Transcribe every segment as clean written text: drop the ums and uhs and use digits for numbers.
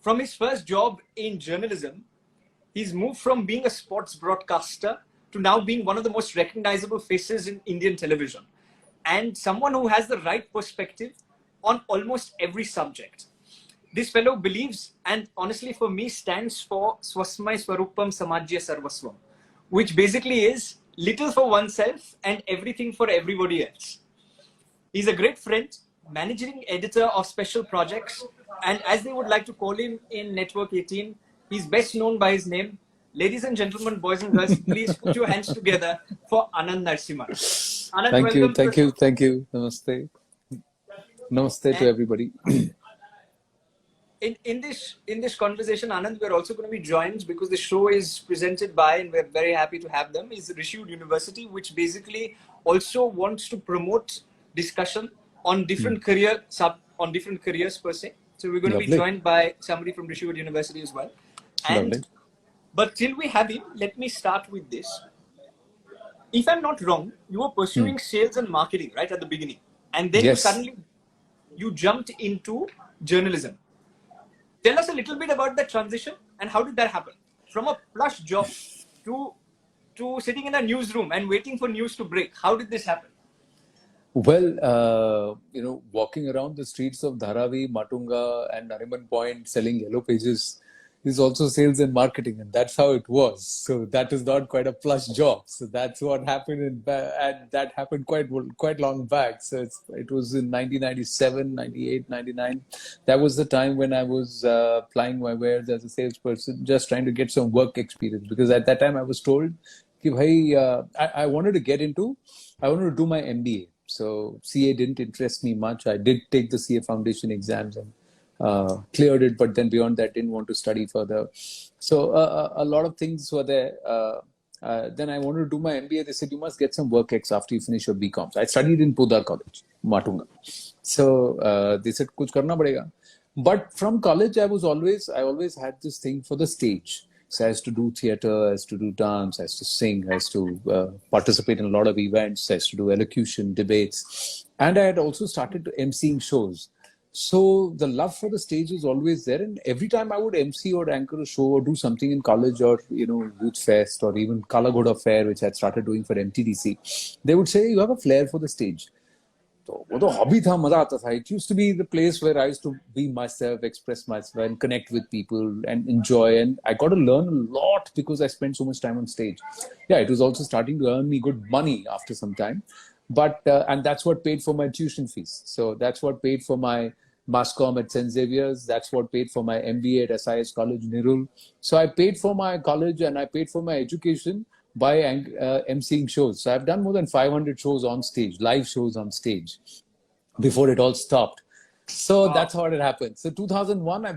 from his first job in journalism, he's moved from being a sports broadcaster to now being one of the most recognizable faces in Indian television, and someone who has the right perspective on almost every subject. This fellow believes, and honestly for me stands for Swasmay Swarupam Samajya Sarvasvam, which basically is little for oneself and everything for everybody else. He's a great friend, managing editor of special projects, and as they would like to call him in Network 18, he's best known by his name. Ladies and gentlemen, boys and girls, please put your hands together for Anand Narsimhan. Anand, thank you. Namaste. Namaste to everybody. In this conversation, Anand, we're also going to be joined, because the show is presented by, and we're very happy to have them, is Rishabh University, which basically also wants to promote discussion on different careers per se. So we're going to be joined by somebody from Rishabh University as well. But till we have him, let me start with this. If I'm not wrong, you were pursuing sales and marketing right at the beginning, and then you jumped into journalism. Tell us a little bit about that transition and how did that happen? From a plush job to sitting in a newsroom and waiting for news to break. How did this happen? Well, walking around the streets of Dharavi, Matunga and Nariman Point selling yellow pages is also sales and marketing, and that's how it was. So that is not quite a plush job. So that's what happened, and that happened quite long back. So it was in 1997, 98, 99. That was the time when I was plying my wares as a salesperson, just trying to get some work experience. Because at that time I was told, I wanted to do my MBA. So CA didn't interest me much. I did take the CA foundation exams and cleared it, but then beyond that didn't want to study further. So a lot of things were there. Then I wanted to do my MBA. They said, you must get some work ex after you finish your BCom. I studied in Pudar College, Matunga. So they said, kuch karna padega. But from college, I always had this thing for the stage. So I used to do theater, I used to do dance, I used to sing, I used to participate in a lot of events, I used to do elocution, debates. And I had also started emceeing shows. So the love for the stage is always there. And every time I would MC or anchor a show or do something in college or, Youth Fest or even Kala Ghoda Fair, which I had started doing for MTDC, they would say, you have a flair for the stage. So वो तो hobby था, मजा आता था. It used to be the place where I used to be myself, express myself and connect with people and enjoy. And I got to learn a lot because I spent so much time on stage. Yeah, it was also starting to earn me good money after some time. But, and that's what paid for my tuition fees. So that's what paid for my Mass-Com at St. Xavier's. That's what paid for my MBA at SIS College, Nirul. So I paid for my college and I paid for my education by emceeing shows. So I've done more than 500 shows on stage, live shows on stage, before it all stopped. So that's how it happened. So 2001, I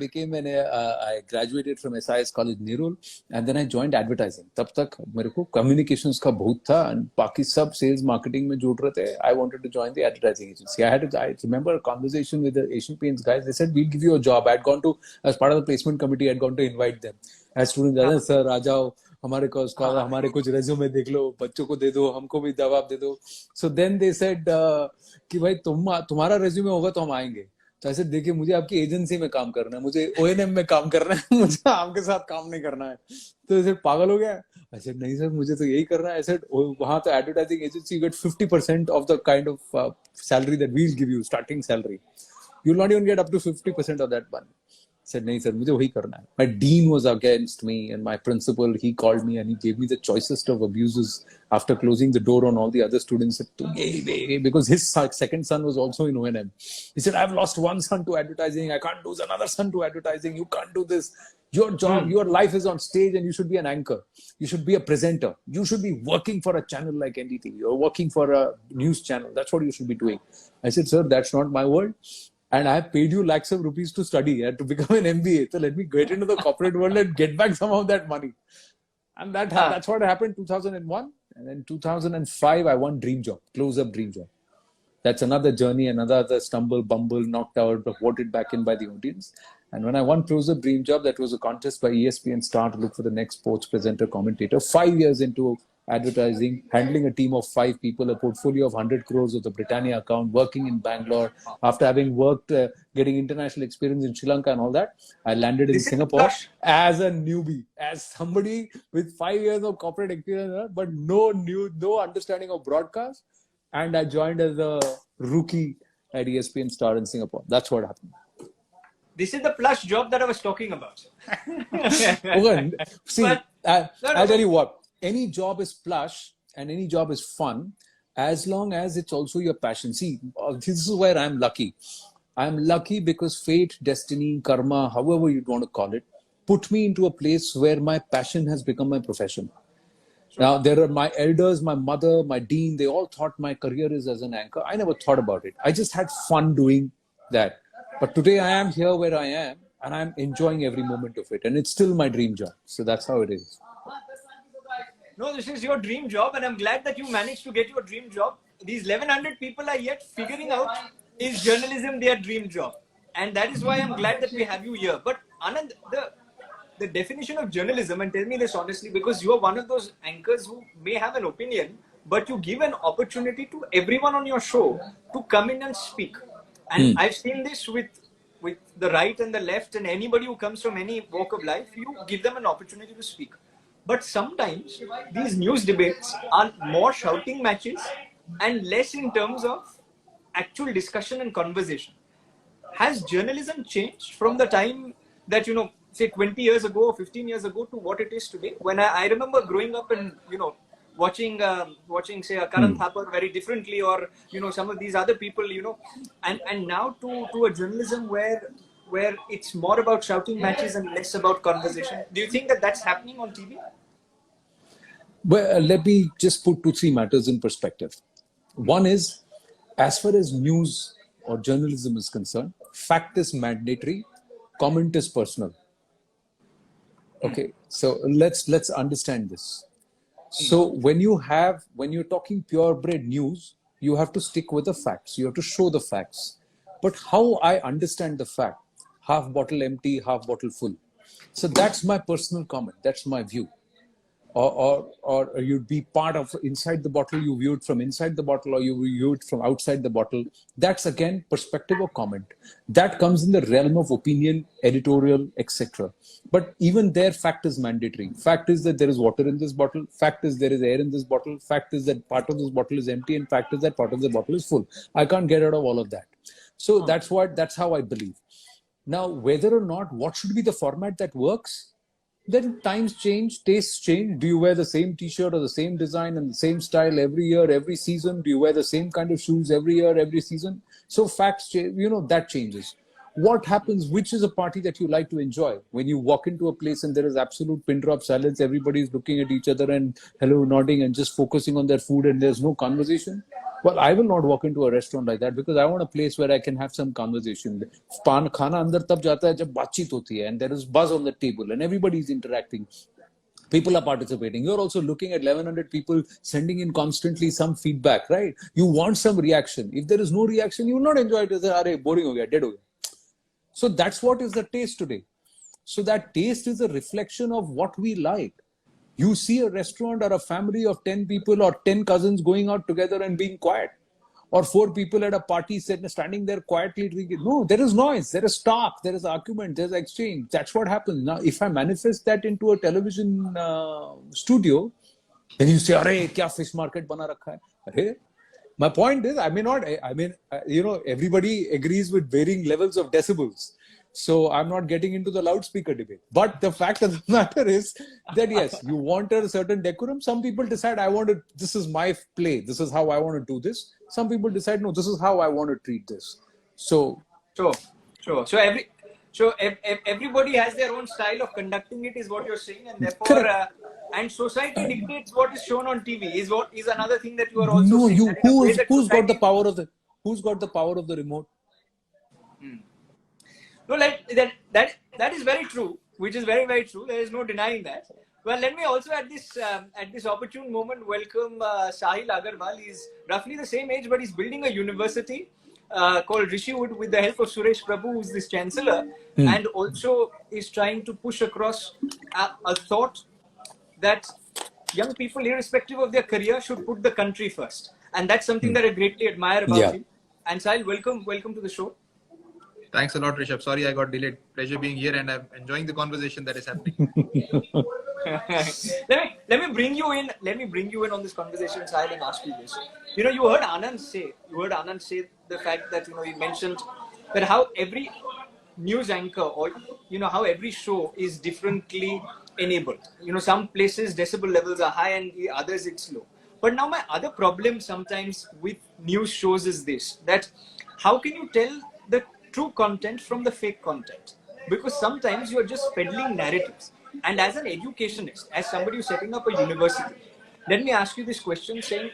graduated from SIS College, Nirul, and then I joined advertising. Tab tak mere ko communications ka bahut tha, and baki sab sales marketing mein jud rahe the. I wanted to join the advertising agency. I remember a conversation with the Asian Paints guys. They said, we'll give you a job. As part of the placement committee, I'd gone to invite them. As students, sir, aa jao. हमारे कुछ resume देख लो, बच्चों को दे दो, हमको भी जवाब दे दो. So then they said कि भाई तुम्हारा रेज्यूमे होगा तो हम आएंगे. तो ऐसे देखिए, मुझे आपकी एजेंसी में काम करना है, मुझे O&M में काम करना है, मुझे आपके साथ काम नहीं करना है. तो ऐसे पागल हो गया. I said नहीं सर, मुझे तो यही करना है. I said वहाँ तो advertising agency you get 50% of the kind of salary that we'll give you, starting salary. You'll not even get up to 50% of that money. Said, nahi sir, mujhe wahi karna hai. My dean was against me, and my principal, he called me and he gave me the choicest of abuses after closing the door on all the other students. Because his second son was also in O&M. He said, I've lost one son to advertising. I can't lose another son to advertising. You can't do this. Your job, your life is on stage and you should be an anchor. You should be a presenter. You should be working for a channel like NDTV or working for a news channel. That's what you should be doing. I said, sir, that's not my world. And I have paid you lakhs of rupees to study and to become an MBA. So let me get into the corporate world and get back some of that money. And that's what happened in 2001. And then 2005, I won Dream Job, close-up Dream Job. That's another journey, another stumble, bumble, knocked out, but voted back in by the audience. And when I won close-up Dream Job, that was a contest by ESPN Star to look for the next sports presenter, commentator. 5 years into advertising, handling a team of 5 people, a portfolio of 100 crores of the Britannia account, working in Bangalore. After having worked, getting international experience in Sri Lanka and all that, I landed in This is the Singapore plush. as a newbie, as somebody with 5 years of corporate experience, but no understanding of broadcast. And I joined as a rookie at ESPN Star in Singapore. That's what happened. This is the plush job that I was talking about. Okay, see, But, I'll tell you what, any job is plush and any job is fun as long as it's also your passion. See, this is where I'm lucky. I'm lucky because fate, destiny, karma, however you want to call it, put me into a place where my passion has become my profession. Now, there are my elders, my mother, my dean, they all thought my career is as an anchor. I never thought about it. I just had fun doing that. But today I am here where I am and I'm enjoying every moment of it. And it's still my dream job. So that's how it is. no, this is your dream job, and I'm glad that you managed to get your dream job. These 1100 people are yet figuring out, is journalism their dream job? And that is why I'm glad that we have you here. But Anand, the definition of journalism, and tell me this honestly, because you are one of those anchors who may have an opinion, but you give an opportunity to everyone on your show to come in and speak. And I've seen this with the right and the left, and anybody who comes from any walk of life, you give them an opportunity to speak. But sometimes these news debates are more shouting matches and less in terms of actual discussion and conversation. Has journalism changed from the time that, say 20 years ago or 15 years ago to what it is today? When I remember growing up and, watching say a Karan Thapar very differently, or, some of these other people, and now to a journalism where it's more about shouting matches and less about conversation. Do you think that that's happening on TV? Well, let me just put 2, 3 matters in perspective. One is, as far as news or journalism is concerned, fact is mandatory, comment is personal. Okay, so let's understand this. So when you're talking purebred news, you have to stick with the facts. You have to show the facts. But how I understand the fact, half bottle empty, half bottle full. So that's my personal comment. That's my view. Or you'd be part of inside the bottle, you view it from inside the bottle, or you view it from outside the bottle. That's again perspective or comment. That comes in the realm of opinion, editorial, etc. But even there, fact is mandatory. Fact is that there is water in this bottle. Fact is there is air in this bottle. Fact is that part of this bottle is empty, and fact is that part of the bottle is full. I can't get out of all of that. So that's how I believe. Now, whether or not, what should be the format that works? Then times change, tastes change. Do you wear the same t-shirt or the same design and the same style every year, every season? Do you wear the same kind of shoes every year, every season? So facts change, that changes. What happens, which is a party that you like to enjoy? When you walk into a place and there is absolute pin drop silence, everybody is looking at each other and hello, nodding and just focusing on their food and there's no conversation. Well, I will not walk into a restaurant like that because I want a place where I can have some conversation. Khana andar tab jata hai jab baatcheet hoti hai and there is buzz on the table and everybody is interacting. People are participating. You're also looking at 1100 people sending in constantly some feedback, right? You want some reaction. If there is no reaction, you will not enjoy it. You say, "Arey, boring ho gaya, dead ho gaya." So that's what is the taste today. So that taste is a reflection of what we like. You see a restaurant or a family of 10 people or 10 cousins going out together and being quiet. Or 4 people at a party standing there quietly drinking. No, there is noise, there is talk, there is argument, there is exchange. That's what happens. Now, if I manifest that into a television studio, then you say, "Arey, kya fish market bana rakha hai?" Arey, my point is, everybody agrees with varying levels of decibels. So I'm not getting into the loudspeaker debate. But the fact of the matter is that, yes, you want a certain decorum. Some people decide, this is my play. This is how I want to do this. Some people decide, no, this is how I want to treat this. So, Sure. So everybody has their own style of conducting it, is what you're saying, and therefore, and society dictates what is shown on TV. Is another thing that you are also saying. Who's got the power of the remote? No, that is very true, which is very, very true. There is no denying that. Well, let me also at this opportune moment welcome Sahil Agarwal. He's roughly the same age, but he's building a university called Rishabh with the help of Suresh Prabhu, who's this chancellor, and also is trying to push across a thought that young people, irrespective of their career, should put the country first. And that's something that I greatly admire about him. And Sahil, welcome to the show. Thanks a lot, Rishabh. Sorry I got delayed. Pleasure being here, and I'm enjoying the conversation that is happening. let me bring you in. Let me bring you in on this conversation, Sahil, and ask you this. You heard Anand say the fact that he mentioned that how every news anchor or how every show is differently enabled. Some places decibel levels are high and the others it's low. But now my other problem sometimes with news shows is this, that how can you tell the true content from the fake content? Because sometimes you're just peddling narratives. And as an educationist, as somebody who's setting up a university, let me ask you this question, saying,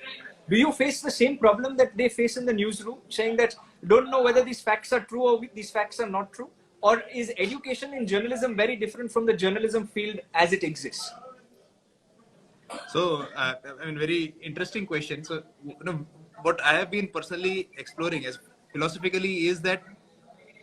do you face the same problem that they face in the newsroom, saying that don't know whether these facts are true or these facts are not true? Or is education in journalism very different from the journalism field as it exists? So, very interesting question. So, what I have been personally exploring as philosophically is that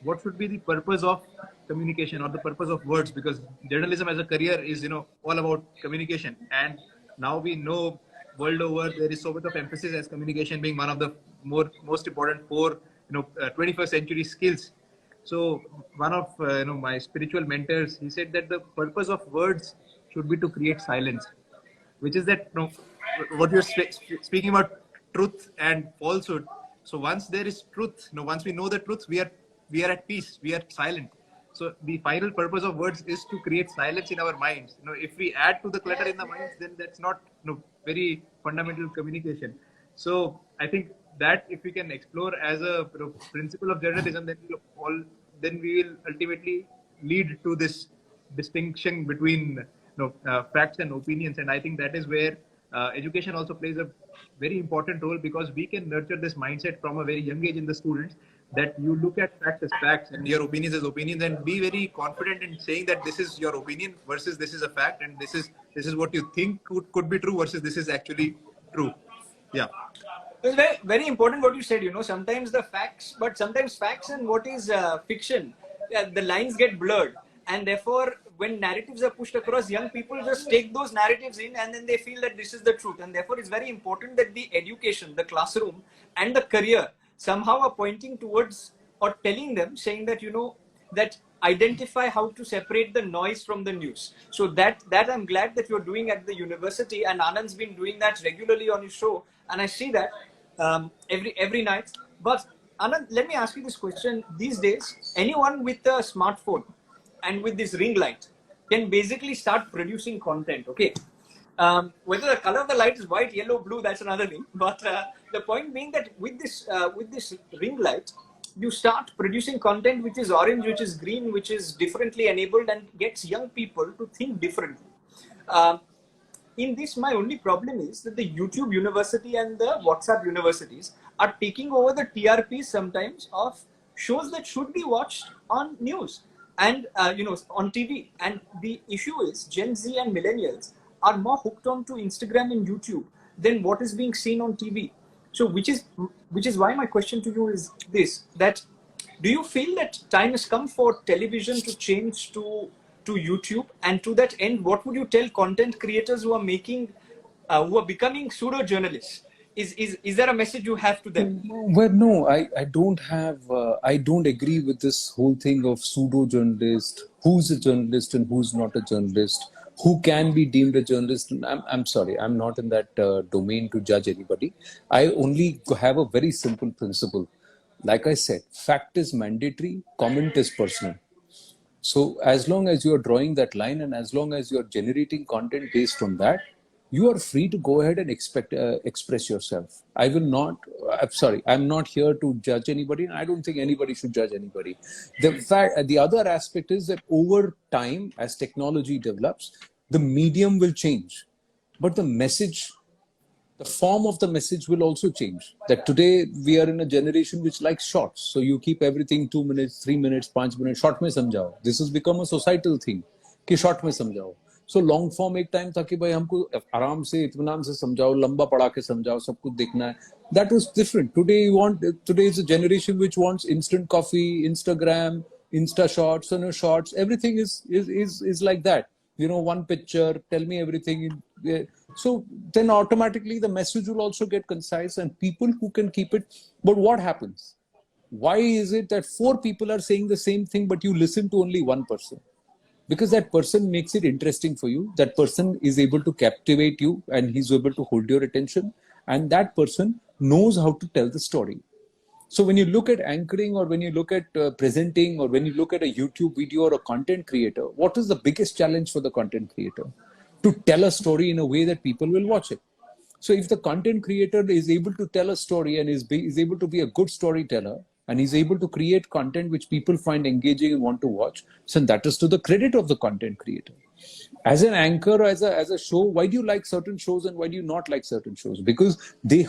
what should be the purpose of communication or the purpose of words? Because journalism as a career is, all about communication. And now we know world over there is so much of emphasis as communication being one of the most important 4, 21st century skills. So one of my spiritual mentors, he said that the purpose of words should be to create silence, which is that what you're speaking about, truth and falsehood. So once there is truth, once we know the truth, we are at peace, we are silent. So the final purpose of words is to create silence in our minds. If we add to the clutter in the minds, then that's not very fundamental communication. So I think that if we can explore as a principle of journalism, then we will ultimately lead to this distinction between facts and opinions. And I think that is where education also plays a very important role, because we can nurture this mindset from a very young age in the students, that you look at facts as facts and your opinions as opinions, and be very confident in saying that this is your opinion versus this is a fact, and this is what you think could be true versus this is actually true. Yeah. It's very, very important what you said. Sometimes sometimes facts and what is fiction, the lines get blurred. And therefore, when narratives are pushed across, young people just take those narratives in and then they feel that this is the truth. And therefore, it's very important that the education, the classroom and the career somehow are pointing towards or telling them, saying that, that identify how to separate the noise from the news. So that I'm glad that you're doing at the university, and Anand's been doing that regularly on his show. And I see that every night. But Anand, let me ask you this question. These days, anyone with a smartphone and with this ring light can basically start producing content, okay? Whether the color of the light is white, yellow, blue, that's another thing. But the point being that with this ring light, you start producing content which is orange, which is green, which is differently enabled and gets young people to think differently. In this, my only problem is that the YouTube university and the WhatsApp universities are taking over the TRPs sometimes of shows that should be watched on news and on TV. And the issue is Gen Z and millennials are more hooked on to Instagram and YouTube than what is being seen on TV. So which is why my question to you is this, that do you feel that time has come for television to change to YouTube? And to that end, what would you tell content creators who are becoming pseudo journalists? Is there a message you have to them? Well, no, I don't have, I don't agree with this whole thing of pseudo journalist, who's a journalist and who's not a journalist, who can be deemed a journalist. I'm sorry, I'm not in that domain to judge anybody. I only have a very simple principle. Like I said, fact is mandatory, comment is personal. So as long as you are drawing that line and as long as you are generating content based on that, you are free to go ahead and express yourself. I will not, I'm sorry, I'm not here to judge anybody, and I don't think anybody should judge anybody. The other aspect is that over time, as technology develops, the medium will change, but the message, the form of the message will also change. That today we are in a generation which likes shorts. So you keep everything 2 minutes, 3 minutes, 5 minutes, short mein samjhao. This has become a societal thing, कि short mein samjhao. So long form एक time था कि भाई हमको आराम से इत्मीनान से समझाओ, लंबा पढ़ा के समझाओ, सब कुछ देखना है. That was different. Today is a generation which wants instant coffee, Instagram, Insta shorts, shorts. Everything is like that. one picture, tell me everything. So then automatically the message will also get concise, and people who can keep it. But what happens? Why is it that four people are saying the same thing, but you listen to only one person? Because that person makes it interesting for you. That person is able to captivate you, and he's able to hold your attention, and that person knows how to tell the story. So when you look at anchoring, or when you look at presenting, or when you look at a YouTube video or a content creator, what is the biggest challenge for the content creator? To tell a story in a way that people will watch it. So if the content creator is able to tell a story and is able to be a good storyteller, and is able to create content which people find engaging and want to watch, so that is to the credit of the content creator. As an anchor, as a show, why do you like certain shows and why do you not like certain shows? Because they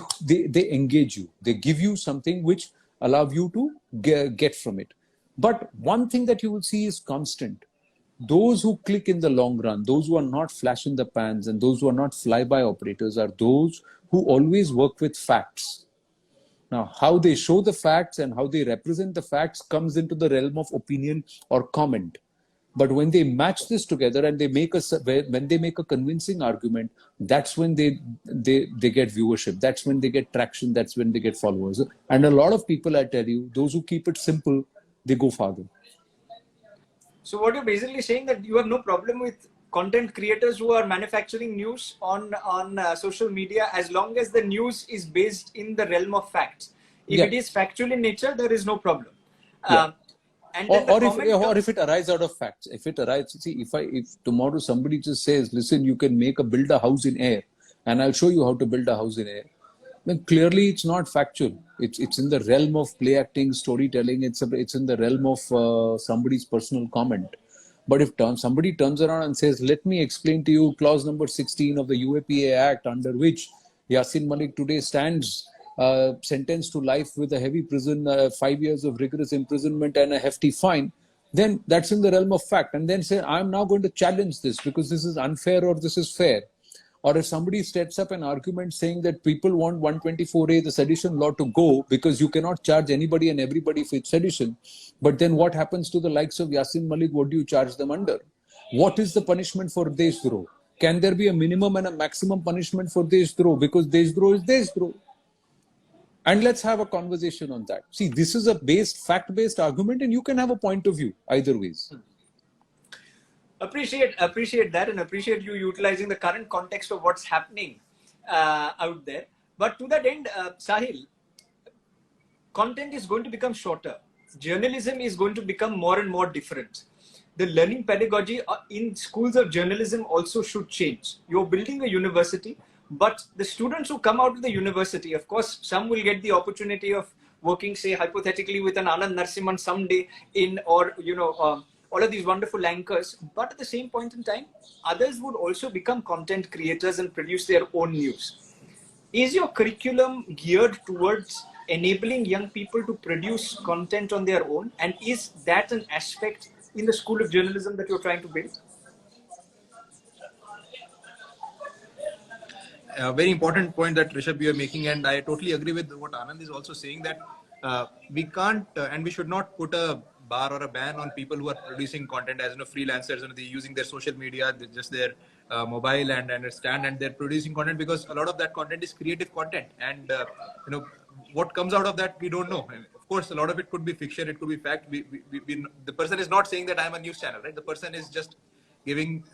engage you. They give you something which allow you to get from it. But one thing that you will see is constant. Those who click in the long run, those who are not flash in the pans, and those who are not fly-by operators, are those who always work with facts. Now, how they show the facts and how they represent the facts comes into the realm of opinion or comment. But when they match this together and when they make a convincing argument, that's when they get viewership. That's when they get traction. That's when they get followers. And a lot of people, I tell you, those who keep it simple, they go farther. So what you're basically saying, that you have no problem with content creators who are manufacturing news on social media, as long as the news is based in the realm of facts. If it is factual in nature, there is no problem. And then or if it arises out of facts. If it arises, see, if tomorrow somebody just says, listen, you can build a house in air, and I'll show you how to build a house in air, then clearly it's not factual. It's in the realm of play acting, storytelling. It's in the realm of somebody's personal comment. But if somebody turns around and says, let me explain to you clause number 16 of the UAPA Act, under which Yasin Malik today stands sentenced to life with a heavy prison, 5 years of rigorous imprisonment and a hefty fine, then that's in the realm of fact. And then say, I'm now going to challenge this because this is unfair or this is fair. Or if somebody sets up an argument saying that people want 124A, the sedition law, to go because you cannot charge anybody and everybody for sedition. But then what happens to the likes of Yasin Malik? What do you charge them under? What is the punishment for Deshdroh? Can there be a minimum and a maximum punishment for Deshdroh? Because Deshdroh is Deshdroh. And let's have a conversation on that. See, this is a fact-based argument, and you can have a point of view either ways. Appreciate that, and appreciate you utilizing the current context of what's happening out there. But to that end, Sahil, content is going to become shorter. Journalism is going to become more and more different. The learning pedagogy in schools of journalism also should change. You're building a university, but the students who come out of the university, of course, some will get the opportunity of working, say, hypothetically with an Anand Narsimhan someday all of these wonderful anchors. But at the same point in time, others would also become content creators and produce their own news. Is your curriculum geared towards enabling young people to produce content on their own? And is that an aspect in the School of Journalism that you're trying to build? A very important point that Rishabh you are making, and I totally agree with what Anand is also saying, that we can't and we should not put a bar or a ban on people who are producing content as freelancers, they're using their social media, just their mobile and stand, and they're producing content, because a lot of that content is creative content, and what comes out of that we don't know. And of course, a lot of it could be fiction, it could be fact. The person is not saying that I'm a news channel, right? The person is just giving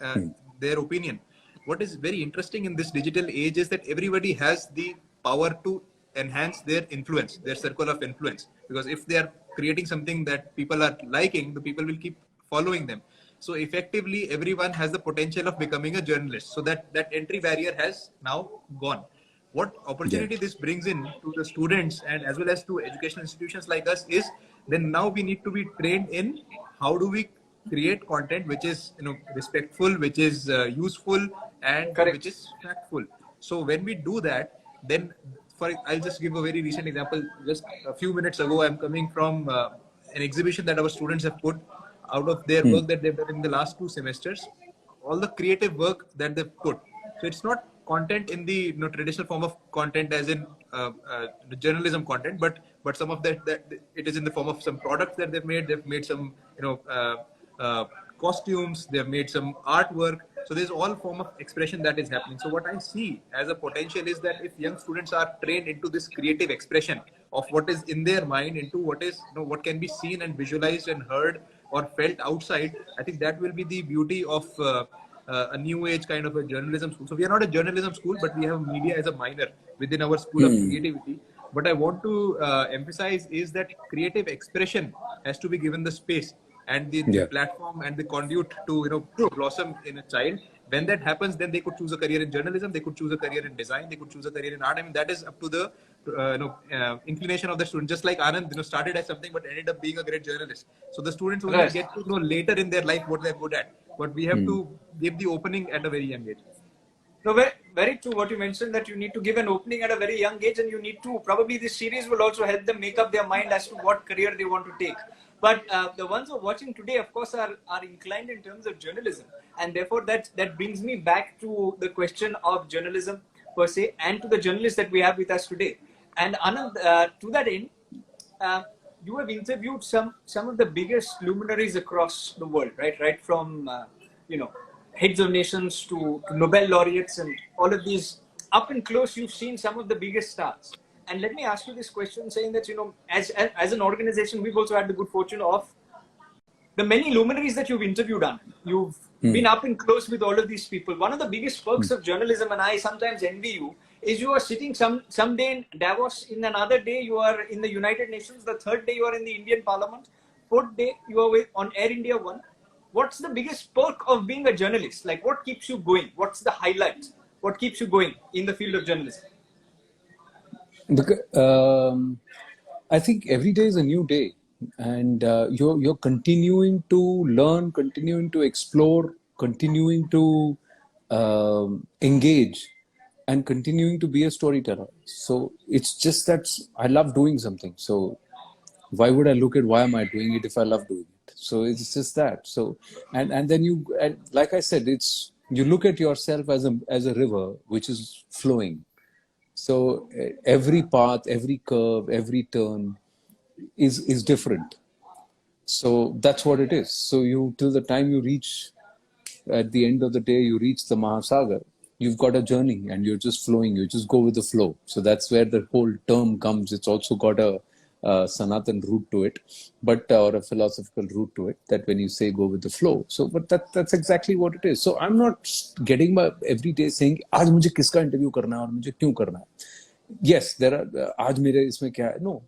their opinion. What is very interesting in this digital age is that everybody has the power to enhance their influence, their circle of influence. Because if they are creating something that people are liking, the people will keep following them. So effectively, everyone has the potential of becoming a journalist. So that entry barrier has now gone. What opportunity this brings in to the students and as well as to educational institutions like us is, then now we need to be trained in how do we create content which is respectful, which is useful, and which is factful. So when we do that, then I'll just give a very recent example. Just a few minutes ago, I'm coming from an exhibition that our students have put out of their work that they've done in the last 2 semesters. All the creative work that they've put. So it's not content in the traditional form of content, as in the journalism content, but some of that it is in the form of some products that they've made. They've made some costumes, they have made some artwork. So there's all form of expression that is happening. So what I see as a potential is that if young students are trained into this creative expression of what is in their mind into what is, what can be seen and visualized and heard or felt outside, I think that will be the beauty of a new age kind of a journalism school. So we are not a journalism school, but we have media as a minor within our school of creativity. What I want to emphasize is that creative expression has to be given the space and the platform and the conduit to blossom in a child. When that happens, then they could choose a career in journalism, they could choose a career in design, they could choose a career in art. I mean, that is up to the inclination of the student. Just like Anand, started as something but ended up being a great journalist. So the students only get to know later in their life what they're good at. But we have to give the opening at a very young age. No, very, very true what you mentioned, that you need to give an opening at a very young age, and you need to, probably this series will also help them make up their mind as to what career they want to take. But the ones who are watching today, of course, are inclined in terms of journalism. And therefore, that brings me back to the question of journalism per se, and to the journalists that we have with us today. And Anand, to that end, you have interviewed some of the biggest luminaries across the world, right? Right from, heads of nations to Nobel laureates and all of these. Up and close, you've seen some of the biggest stars. And let me ask you this question, saying that, as an organization, we've also had the good fortune of the many luminaries that you've interviewed on. You've been up and close with all of these people. One of the biggest perks of journalism, and I sometimes envy you, is you are sitting someday in Davos, in another day you are in the United Nations, the third day you are in the Indian Parliament, fourth day you are on Air India One. What's the biggest perk of being a journalist? Like, what keeps you going? What's the highlight? What keeps you going in the field of journalism? Because, I think every day is a new day, and you're continuing to learn, continuing to explore, continuing to engage, and continuing to be a storyteller. So it's just that I love doing something. So why would I look at why am I doing it if I love doing it? So it's just that. So and then like I said, it's you look at yourself as a river which is flowing. So every path, every curve, every turn is different. So that's what it is. So you till the time you reach at the end of the day, you reach the Mahasagar. You've got a journey and you're just flowing. You just go with the flow. So that's where the whole term comes. It's also got a Sanatan root to it, but or a philosophical root to it. That when you say go with the flow. So, but that's exactly what it is. So I'm not getting my every day saying आज मुझे किसका interview करना है और मुझे क्यों करना है. Yes, there are आज मेरे इसमें क्या है? No,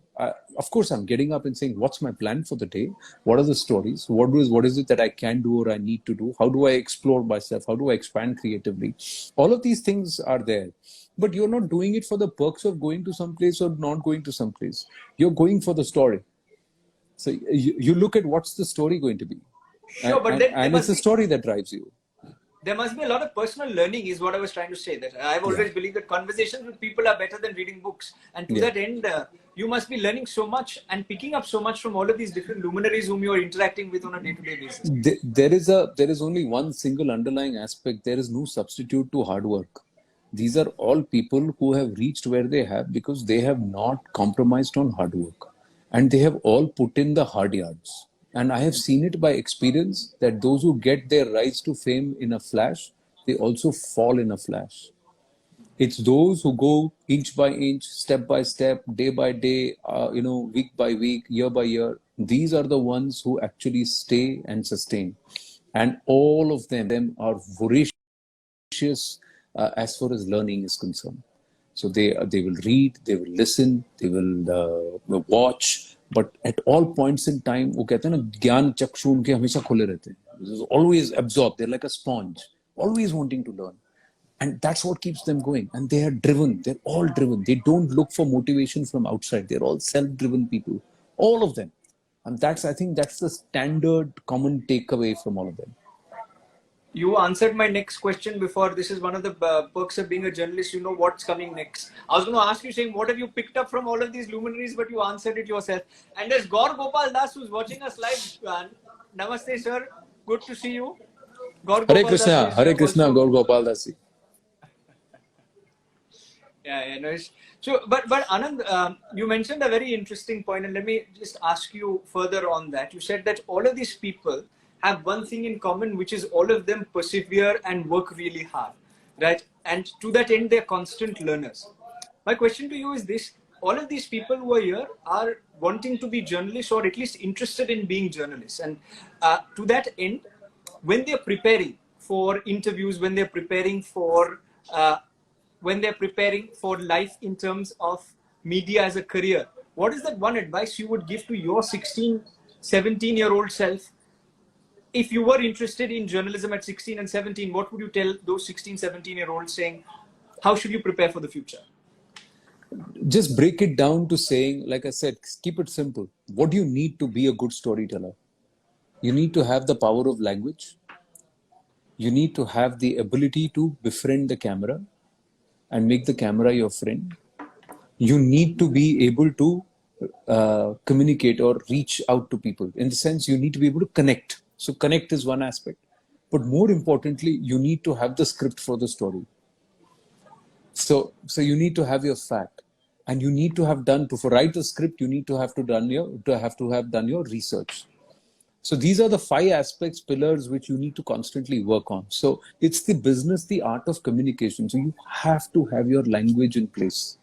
of course I'm getting up and saying what's my plan for the day, what are the stories, what is it that I can do or I need to do, how do I explore myself, how do I expand creatively. All of these things are there, but you're not doing it for the perks of going to some place or not going to some place. You're going for the story. So you look at what's the story going to be. Sure, but then and it's the story that drives you. There must be a lot of personal learning, is what I was trying to say. That I've always believed that conversations with people are better than reading books. And to that end, you must be learning so much and picking up so much from all of these different luminaries whom you are interacting with on a day-to-day basis. There is only one single underlying aspect. There is no substitute to hard work. These are all people who have reached where they have because they have not compromised on hard work. And they have all put in the hard yards. And I have seen it by experience that those who get their rise to fame in a flash, they also fall in a flash. It's those who go inch by inch, step by step, day by day, week by week, year by year. These are the ones who actually stay and sustain. And all of them are voracious as far as learning is concerned. So they will read, they will listen, they will watch, but at all points in time, वो कहते हैं ना ज्ञान चक्षु उनके हमेशा खुले रहते हैं. Always absorbed. They're like a sponge, always wanting to learn, and that's what keeps them going. And they are driven. They're all driven. They don't look for motivation from outside. They're all self-driven people, all of them, and I think that's the standard common takeaway from all of them. You answered my next question before. This is one of the perks of being a journalist. You know what's coming next. I was going to ask you, saying, what have you picked up from all of these luminaries? But you answered it yourself. And there's Gaur Gopal Das, who's watching us live. Namaste, sir. Good to see you. Gaur Hare Krishna. Hare Krishna, Gaur Gopal Das. Yeah, no. So, but Anand, you mentioned a very interesting point, and let me just ask you further on that. You said that all of these people have one thing in common, which is all of them persevere and work really hard, right? And to that end, they're constant learners. My question to you is this: all of these people who are here are wanting to be journalists, or at least interested in being journalists. And to that end, when they're preparing for interviews, uh, when they're preparing for life in terms of media as a career, what is that one advice you would give to your 16, 17-year-old self? If you were interested in journalism at 16 and 17, what would you tell those 16, 17-year-olds saying, how should you prepare for the future? Just break it down to saying, like I said, keep it simple. What do you need to be a good storyteller? You need to have the power of language. You need to have the ability to befriend the camera and make the camera your friend. You need to be able to communicate or reach out to people. In the sense, you need to be able to connect. So connect is one aspect. But more importantly, you need to have the script for the story. So you need to have your fact, and you need to have done to write the script. You need to have done your research. So these are the 5 aspects, pillars, which you need to constantly work on. So it's the business, the art of communication. So you have to have your language in place.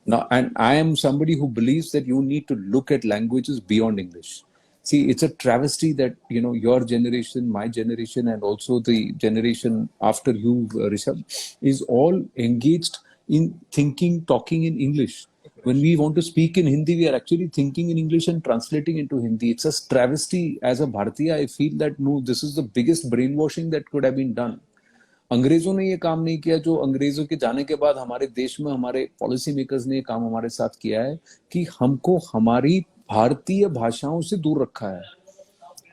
Now, and I am somebody who believes that you need to look at languages beyond English. See, it's a travesty that, your generation, my generation, and also the generation after you, Rishabh, is all engaged in thinking, talking in English. When we want to speak in Hindi, we are actually thinking in English and translating into Hindi. It's a travesty. As a Bharatiya, I feel that, no, this is the biggest brainwashing that could have been done. अंग्रेजों ने ये काम नहीं किया जो अंग्रेजों के जाने के बाद हमारे देश में हमारे पॉलिसी मेकर्स ने ये काम हमारे साथ किया है कि हमको हमारी भारतीय भाषाओं से दूर रखा है.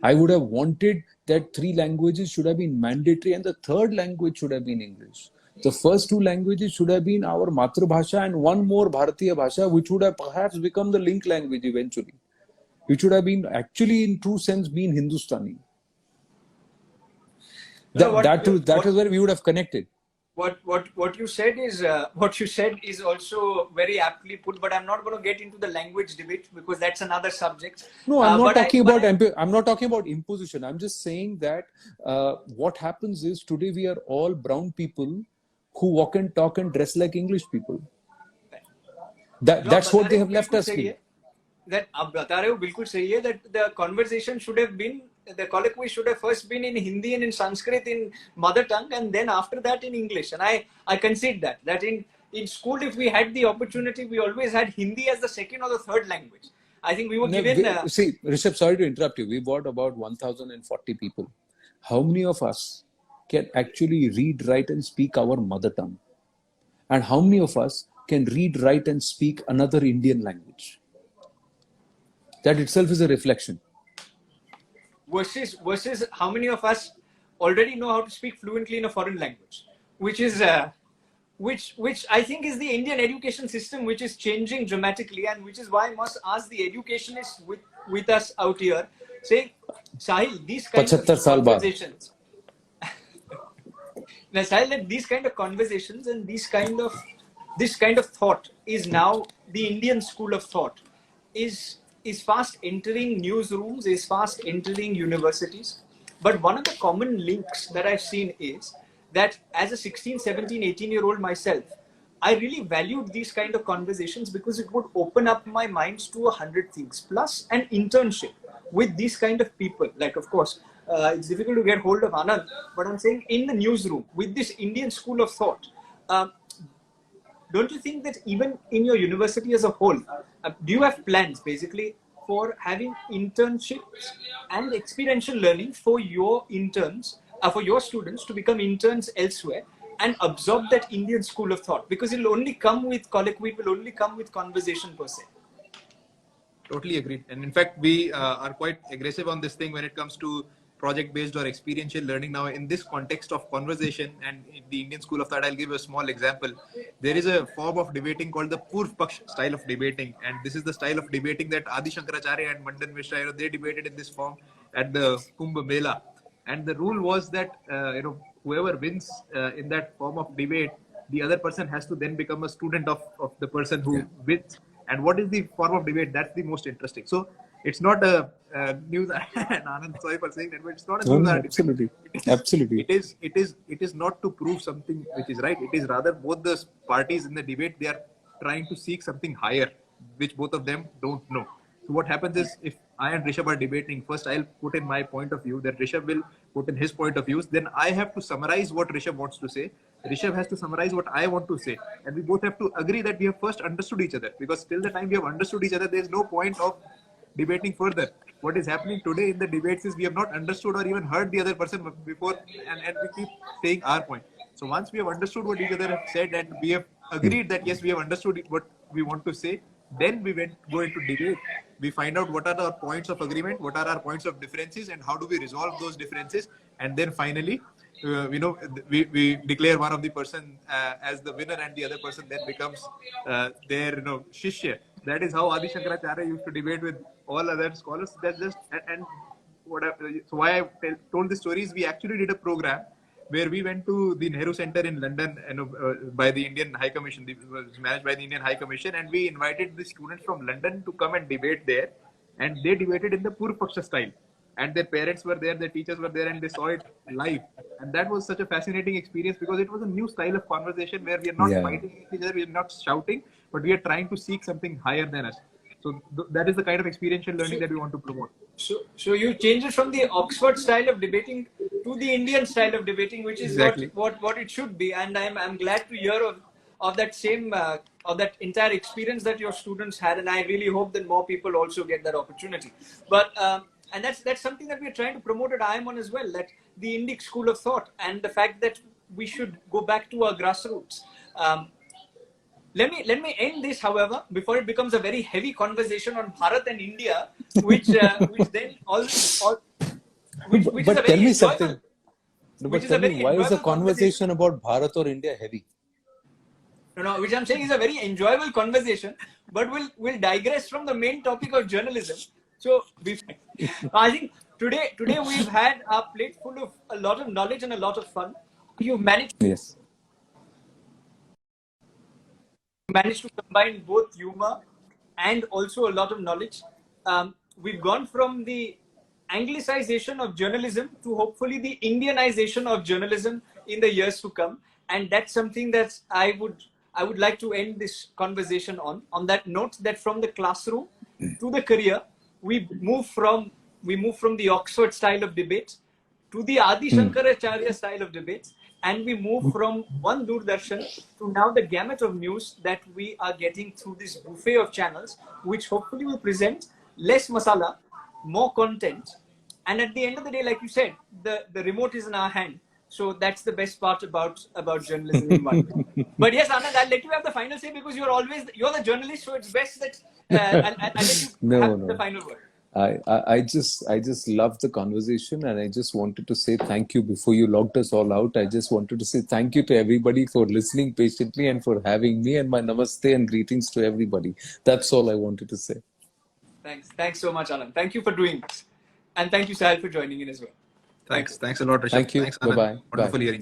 I would have wanted that 3 languages should have been mandatory and the 3rd language should have been English. The first 2 languages should have been our Matrabhasha and one more Bharatiya Bhasha, which would have perhaps become the link language eventually. Which would have been actually in true sense been Hindustani. That is where we would have connected. What you said is also very aptly put, but I'm not going to get into the language debate because that's another subject. No, I'm not talking about imposition. I'm just saying that what happens is today we are all brown people who walk and talk and dress like English people. That's what they have left us with. That आप बता रहे हो बिल्कुल सही है, that the conversation should have been, the colloquy should have first been in Hindi and in Sanskrit in mother tongue, and then after that in English. And I concede that in school, if we had the opportunity, we always had Hindi as the 2nd or the 3rd language. I think we were given... See, Rishabh, sorry to interrupt you. We've got about 1,040 people. How many of us can actually read, write and speak our mother tongue? And how many of us can read, write and speak another Indian language? That itself is a reflection. Versus how many of us already know how to speak fluently in a foreign language, which I think is the Indian education system, which is changing dramatically, and which is why I must ask the educationists with us out here, saying, Sahil, these kinds of conversations, now, Sahil, that these kind of conversations and this kind of thought is now the Indian school of thought, is fast entering newsrooms, is fast entering universities. But one of the common links that I've seen is that as a 16, 17, 18-year-old myself, I really valued these kind of conversations because it would open up my minds to 100 things. Plus an internship with these kind of people. Like, of course, it's difficult to get hold of Anand, but I'm saying in the newsroom with this Indian school of thought, don't you think that even in your university as a whole, do you have plans basically for having internships and experiential learning for your interns, for your students to become interns elsewhere and absorb that Indian school of thought? Because it will only come with colloquy, it will only come with conversation per se. Totally agreed. And in fact, we are quite aggressive on this thing when it comes to project-based or experiential learning. Now, in this context of conversation and in the Indian school of thought, I'll give a small example. There is a form of debating called the Purv Paksh style of debating. And this is the style of debating that Adi Shankaracharya and Mandan Mishra, they debated in this form at the Kumbh Mela. And the rule was that, whoever wins in that form of debate, the other person has to then become a student of the person who wins. And what is the form of debate? That's the most interesting. So it's not a news. And Anand, sorry for saying that, but it's not a No, news no, article. absolutely. It is, Absolutely. it is not to prove something which is right. It is rather both the parties in the debate, they are trying to seek something higher, which both of them don't know. So what happens is, if I and Rishabh are debating, first I'll put in my point of view, then Rishabh will put in his point of views, then I have to summarize what Rishabh wants to say. Rishabh has to summarize what I want to say, and we both have to agree that we have first understood each other. Because till the time we have understood each other, there is no point of debating further. What is happening today in the debates is we have not understood or even heard the other person before, and we keep saying our point. So once we have understood what each other have said, and we have agreed that yes, we have understood what we want to say, then we go into debate. We find out what are our points of agreement, what are our points of differences, and how do we resolve those differences. And then finally, we declare one of the person as the winner, and the other person then becomes their shishya. That is how Adi Shankaracharya used to debate with all other scholars. That's just and what so why I told the story is we actually did a program where we went to the Nehru Center in London, by the Indian High Commission. It was managed by the Indian High Commission, and we invited the students from London to come and debate there, and they debated in the Purv Paksha style. And their parents were there, their teachers were there, and they saw it live. And that was such a fascinating experience because it was a new style of conversation where we are not Yeah. fighting each other, we are not shouting, but we are trying to seek something higher than us. So that is the kind of experiential learning that we want to promote. So you change it from the Oxford style of debating to the Indian style of debating, which is Exactly. what it should be. And I'm glad to hear of that same of that entire experience that your students had. And I really hope that more people also get that opportunity. But and that's something that we're trying to promote at I.I.M.U.N as well. That the Indic school of thought and the fact that we should go back to our grassroots. Let me end this, however, before it becomes a very heavy conversation on Bharat and India, which then which is a But tell very me enjoyable. something. No, Which but is tell a me, very why is the enjoyable conversation about Bharat or India heavy? No, which I'm saying is a very enjoyable conversation, but we'll digress from the main topic of journalism. So I think today we've had our plate full of a lot of knowledge and a lot of fun. You've Yes. managed to combine both humor and also a lot of knowledge. We've gone from the Anglicization of journalism to hopefully the Indianization of journalism in the years to come, and that's something that I would like to end this conversation on that note. That from the classroom to the career, we move from the Oxford style of debate to the Adi Shankaracharya style of debates, and we move from one Doordarshan to now the gamut of news that we are getting through this buffet of channels, which hopefully will present less masala, more content, and at the end of the day, like you said, the remote is in our hand. So that's the best part about journalism in one way. But yes, Anand, I'll let you have the final say because you're the journalist, so it's best that I'll let you No, have the no. final word. I just love the conversation, and I just wanted to say thank you before you logged us all out. I just wanted to say thank you to everybody for listening patiently and for having me, and my namaste and greetings to everybody. That's all I wanted to say. Thanks so much, Anand. Thank you for doing this, and thank you, Sahil, for joining in as well. Thanks a lot, Rishabh. Thank you. Thanks, Bye Anand. bye. Bye. Wonderful hearing.